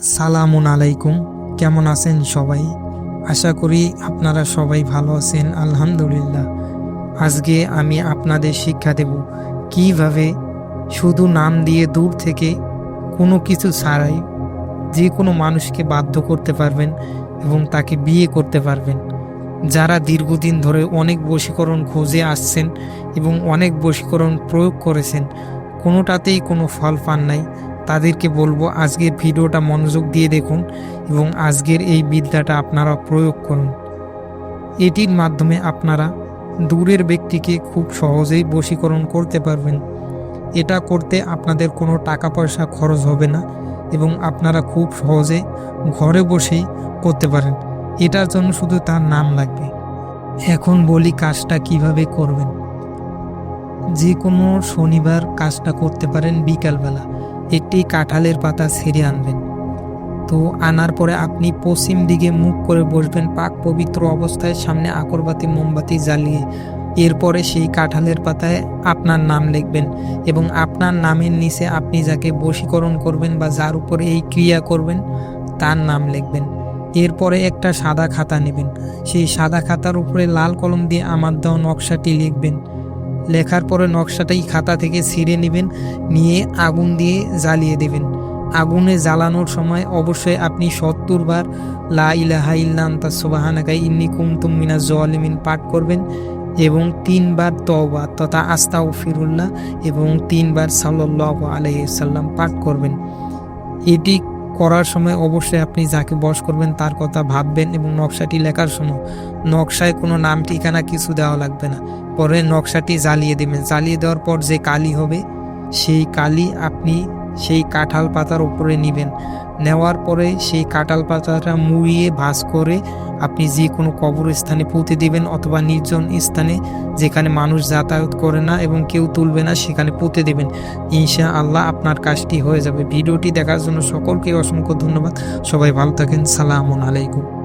সালামুন আলাইকুম। কেমন আছেন সবাই? আশা করি আপনারা সবাই ভালো আছেন। আলহামদুলিল্লাহ। আজকে আমি আপনাদের শিক্ষা দেব কিভাবে শুধু নাম দিয়ে দূর থেকে কোনো কিছু ছাড়াই যে কোনো মানুষকে বাধ্য করতে পারবেন এবং তাকে বিয়ে করতে পারবেন। যারা দীর্ঘদিন ধরে অনেক বশীকরণ খুঁজে আসছেন এবং অনেক বশীকরণ প্রয়োগ করেছেন, কোনোটাতেই কোনো ফল পান নাই, তাদেরকে বলবো আজকের ভিডিওটা মনোযোগ দিয়ে দেখুন এবং আজকের এই বিদ্যাটা আপনারা প্রয়োগ করুন। এটির মাধ্যমে আপনারা দূরের ব্যক্তিকে খুব সহজেই বশীকরণ করতে পারবেন। এটা করতে আপনাদের কোনো টাকা পয়সা খরচ হবে না এবং আপনারা খুব সহজে ঘরে বসেই করতে পারেন। এটার জন্য শুধু তার নাম লাগবে। এখন বলি কাজটা কিভাবে করবেন। যে কোনো শনিবার কাজটা করতে পারেন বিকালবেলা। একটি কাঁঠালের পাতা ছিঁড়ে আনবেন। তো আনার পরে আপনি পশ্চিম দিকে মুখ করে বসবেন পাক পবিত্র অবস্থায়, সামনে আকরবাতি মোমবাতি জ্বালিয়ে। এরপরে সেই কাঁঠালের পাতায় আপনার নাম লিখবেন এবং আপনার নামের নিচে আপনি যাকে বশীকরণ করবেন বা যার উপরে এই ক্রিয়া করবেন তার নাম লিখবেন। এরপরে একটা সাদা খাতা নেবেন। সেই সাদা খাতার উপরে লাল কলম দিয়ে আমার দেওয়া নকশাটি লিখবেন। লেখার পরে নকশাটাই খাতা থেকে ছিঁড়ে নেবেন, নিয়ে আগুন দিয়ে জ্বালিয়ে দেবেন। আগুনে জ্বালানোর সময় অবশ্যই আপনি ৭০ বার লা ইলাহা ইল্লা আনতা সুবহানাকা ইন্নী কুনতু মিনাজ জালিমিন পাঠ করবেন এবং ৩ বার তওবা তথা আস্তাগফিরুল্লাহ এবং ৩ বার সাল্লাল্লাহু আলাইহি সাল্লাম পাঠ করবেন। এটি করার সময় অবশ্যই আপনি যাকে বশ করবেন তার কথা ভাববেন এবং নকশাটি লেখার সময় নকশায় কোনো নাম ঠিকানা কিছু দেওয়া লাগবে না। পরে নকশাটি জ্বালিয়ে দেবেন। জ্বালিয়ে দেওয়ার পর যে কালি হবে সেই কালি আপনি সেই কাঁঠাল পাতার উপরে নেবেন। নেওয়ার পরে সেই কাঁঠাল পাতাটা মুড়িয়ে ভাঁজ করে আপনি যে কোনো কবরস্থানে পুঁতে দিবেন অথবা নির্জন স্থানে যেখানে মানুষ যাতায়াত করে না এবং কেউ তুলবে না সেখানে পুঁতে দেবেন। ইনশাআল্লাহ আপনার কাজটি হয়ে যাবে। ভিডিওটি দেখার জন্য সকলকে অসংখ্য ধন্যবাদ। সবাই ভালো থাকেন। সালামুন আলাইকুম।